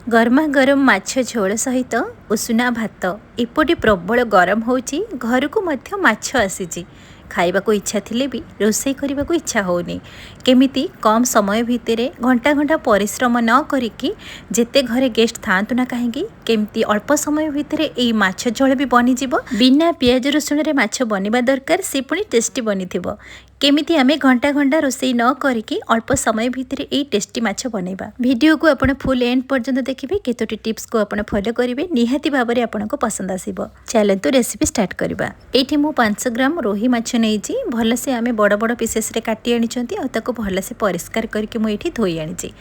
गरमा गरम माछ झोल सहित उषुना भात एपटे प्रबल गरम होची घर को मध्य माछ आसीची खाइबा को इच्छा थिले भी रोसई करने को इच्छा होनी केमिति कम समय भितर घंटा घंटा परिश्रम न करिकी जेते घरे गेस्ट थांतु ना कहीं केमती अल्प समय भितर यही माछ झोल भी बनीजिव बिना पियाज रसुण रे माछ बनिबा दरकार से पुणी टेस्टी बनी थिबो केमिति आमे घंटा घंटा रोसई न करिकी अल्प समय भितर यही टेस्टी माछ बनैबा वीडियो को आपण फुल एंड पर्यंत देखिबे केतोटी टिप्स को आपण फॉलो करिवे निहाती भाबरे आपनको पसंद आसीबो चलंतु रेसिपी स्टार्ट करबा एठी मु 500 ग्राम रोही माछ नेइची भल से आमे बड़ बड़ पीसेस रे काटी आनिचंती आ ताको भल से परिष्कार करके मु एठी धोई आनिची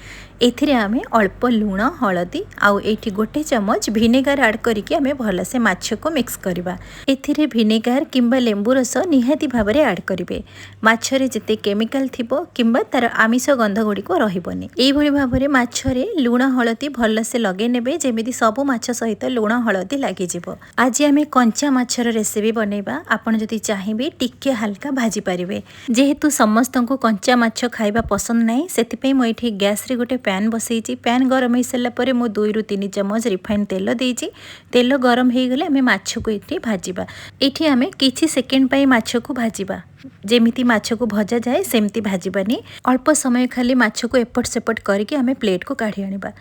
एथिरे आमे अल्प लूण हळदी आउ एठी गोटे चमच विनेगर ऐड करके आमे भल से माछ को मिक्स करबा एथिरे विनेगर किंबा लेंबू रस निहाती भाबरे ऐड करिवे माछरे जेते केमिकल थिबो किंबा तार आमिष गंध गुडी को रहिबनी एई भली भाबरे माछरे लूण हळदी भल से लगे नेबे जेमिति सबु माछ सहित लूण हळदी लागि जिवो आज आमे कंचा माछर रेसिपी बनेबा आपण जदि चाहिबे टिके हल्का भाजी पारिबे जेहेतु समस्त को कंचा माछ खाइबा पसंद नाही सेति पे मो एठी गैस रे गोटे पैन बसैची पैन गरम होई सल्ला परे मो 2 रु 3 चम्मच रिफाइंड तेल देइची तेल गरम हे गले आमे माछ को एठी भाजीबा एठी आमे किछि सेकेंड पई माछ को भाजीबा जेमिति माछ को भजा जाए सेमती भाजीबानी अल्प समय खाली माछ को एपट सेपट करके आमे प्लेट को काढ़ी आनिबा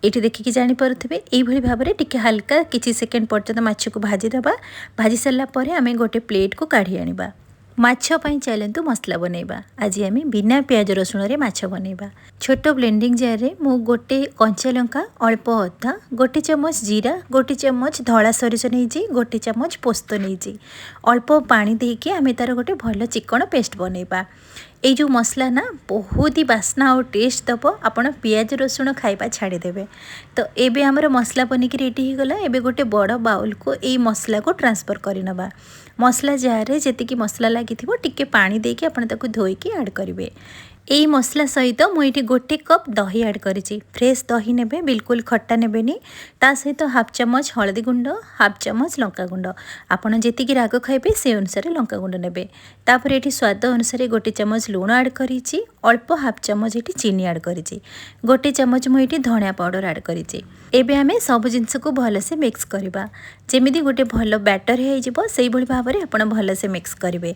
एठी देखिकी जानि परथिबे एई भली भाबरे टिके हल्का किछि सेकेंड पर्यंत माछ को भाजी दबा भाजी सल्ला परे आमे गोटे प्लेट को काढ़ी आनिबा माछ पई चलंतु मसला बनेबा आज आमे बिना प्याज रसुण रे माछ बनेबा छोटो ब्लेंडिंग जार रे मु गोटे कंचा लंका अल्प अदा गोटे चम्मच जीरा गोटे चम्मच धला सरिष नेइची गोटे चम्मच पोस्त नेइची अल्प पानी देके आमे तार गोटे भल चिकन पेस्ट बनेबा ए जो मसला ना बहुत ही बास्ना और टेस्ट दब आपण पियाज रसुण खाइबा छाड़ी देबे तो एबे हमर मसला बनिकी रेडी हो गला एबे गोटे बड़ बाउल को ए मसला को ट्रांसफर करि नबा मसला जार रे जेतिकी मसला लागि थिबो टिके पानी देके आपण ताको धोइकी ऐड करिवे एई मसला सहित मुझे गोटे कप दही ऐड करिछि फ्रेश दही नेबे बिल्कुल खट्टा नेबेनी ता सहित हाफ चम्मच हळदी गुंड हाफ चम्मच लंका गुंड आपण जेतिकी राग खाइबे से अनुसार लंका गुंड नेबे तापर एठी स्वाद अनुसार गोटे चम्मच लूण ऐड करिछि अल्प हाफ चम्मच एठी चीनी ऐड करिछि गोटे चम्मच मु एठी धनिया पाउडर ऐड करिछि एबे आमे सब जिंस को भल से मिक्स करबा जेमिति गोटे भल बैटर हे जिवो सेई भली भाबरे आपण भल से मिक्स करिवे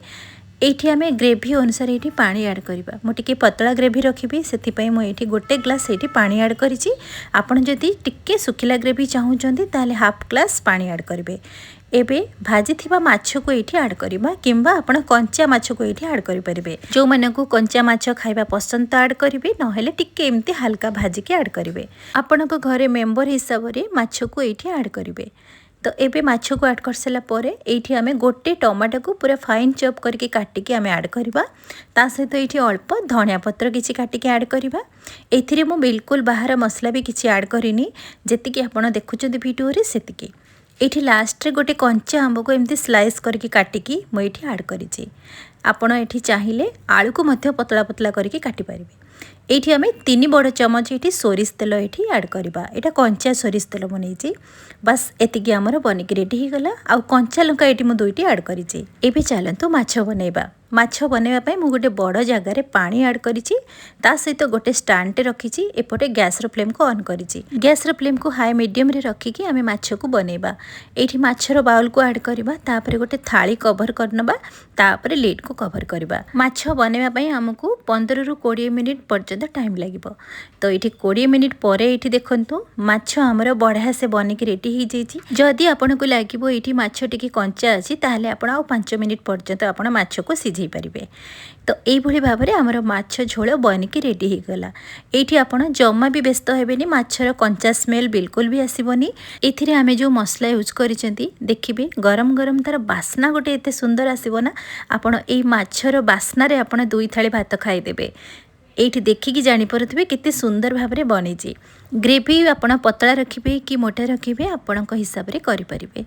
एठी आमे ग्रेवी अनुसार एठी पानी ऐड करबा मु टिके पतला ग्रेवी रखिबी सेति पई मु एठी गोटे ग्लास एठी पानी ऐड करिछि आपण जदि टिके सुखिला ग्रेवी चाहूचंती ताले हाफ ग्लास पानी ऐड करिवे एबे भाजी थिबा माछ को एठी ऐड करबा किंबा आपण कंचा माछ को एठी ऐड करि परिबे जो माने को कंचा माछ खाइबा पसंद ऐड करिवे न हेले टिके एम्ति हल्का भाजी के ऐड करिवे आपण को घरे मेंबर हिसाब रे माछ को एठी ऐड करिवे तो एबे माछ को ऐड कर सला परे एठी आमे गोटे टमाटो को पूरा फाइन चॉप करके काटिके आमे ऐड करबा ता सहित एठी अल्प धनिया पत्र किछि काटिके ऐड करबा एथिरे मु बिल्कुल बाहर मसला भी किछि ऐड करिनी जेतिकी आपण देखुचंती वीडियो रे सेतिकी एठी लास्ट रे गोटे कंचा आंब को एमती स्लाइस करके काटिकी मु एठी ऐड करिछि आपण एठी चाहिए आलू को मध्य पतला पतला करके काटि परिबे एठी आमे 3 बड़ चम्मच एठी सोरिष तेल एठी ऐड करबा एटा कंचा सोरिष तेल बनेछि बस एतिकी हमर बनिक रेडी हो गला आ कंचा लंका एठी मु दुईटी ऐड करिछि एबे चलंतु माछ बनेबा माछ बनेबा पय मु गोटे बड़ जगह रे पानी ऐड करिछि ता सहित गोटे स्टैंड टे रखिछि एपटे गैस रो फ्लेम को ऑन करिछि गैस रो फ्लेम को हाई मीडियम रे रखी कि आमे माछ को बनेबा एठी माछ रो बाउल को ऐड करबा तापरे गोटे थाली कवर करनबा तापरे लिड को कवर करबा माछ बनेबा पय हमकु 15 रु 20 मिनिट पर्यंत टाइम लागिबो तो एठी 20 मिनिट परे एठी देखंतु माछ हमर बढ़िया से बनिक रेडी ही जेछि जदि आपन को लागिबो एठी माछ टिके कंचा अछि ताहले आपण आ 5 मिनिट पर्यंत आपण माछ को सिझै परिबे तो एई भली भाबरे हमर माछ झोल बनिक रेडी ही गला एठी आपण जम्मा भी व्यस्त हेबेनी माछर कंचा स्मेल बिल्कुल भी आसीबनी एथिरे आमे जो मसला यूज करिसेंती देखिबे गरम गरम तार बास्ना गोटे एते सुंदर आसीबो ना आपण एई माछर बास्ना रे आपण दुई थाली भात खाइ देबे एठी देखिकी जानि परथिबे केते सुंदर भाबरे बनिछि ग्रेवी आपण पतला रखिबे कि मोटा रखिबे आपणक हिसाब रे करि परिबे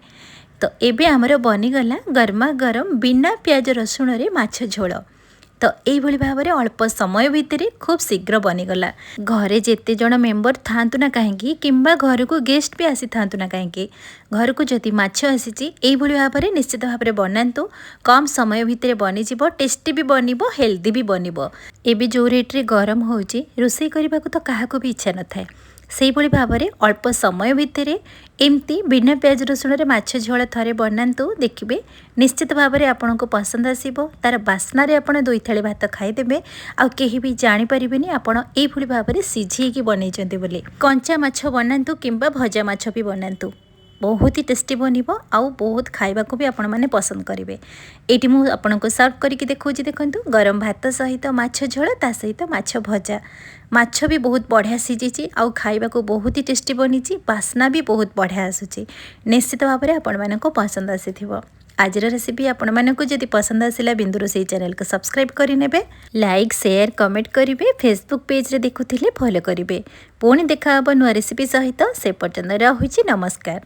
तो एबे हमर बनी गला गरमा गरम बिना प्याज रसुण रे माछ झोल तो यही भाव में अल्प समय भितर खूब शीघ्र बनीगला घरे जेते जन मेंबर थांतु ना कहीं किंबा घर को गेस्ट भी आसी थांतु ना कहीं घर को जदि माछ आसी भाव में निश्चित भाव में बनातु कम समय भितर बनीजिव टेस्टी भी बनब हेल्दी भी बनब एबे जो रेट्रे गरम होची रोषेई करने को तो क्या भी इच्छा न थाए सेहिभଳି भाବରେ अल्प समय भितर एमती बिना प्याज रसुण रे माछ झोल थरे बनातु देखिए निश्चित भाव में आपन को पसंद आसीबो। तार बास्ना रे आपन 2 थाली भात खाईदेबे आ केही भी जानी परिबेनी आपन एई भली भाव में सिझेकी बनैचंती बोली। कंचा माछ बनातु किंबा भजा माछ भी बनातु बहुत ही टेस्टी बनिबो आउ बहुत खाइबा को भी आपण माने पसंद करेंगे। एटी मु आपन को सर्व करके देखौची देखंतु गरम भात सहित माछ झोल ता सहित माछ भजा। माछ भी बहुत बढ़िया सिझी आउ खाइबा को बहुत ही टेस्टी बनीची बास्ना भी बहुत बढ़िया आसुची। निश्चित भाव में आपण माने को पसंद आसीथिबो। आज रेसिपी आपण मानक जदि पसंद आसिला बिंदु रोसई चैनल को सब्सक्राइब करेंगे, लाइक शेयर कमेंट करेंगे, फेसबुक पेज रे देखुथिले फॉलो करेंगे। पुणी देखा नुआ रेसिपी सहित से पर्यंत रहुछि नमस्कार।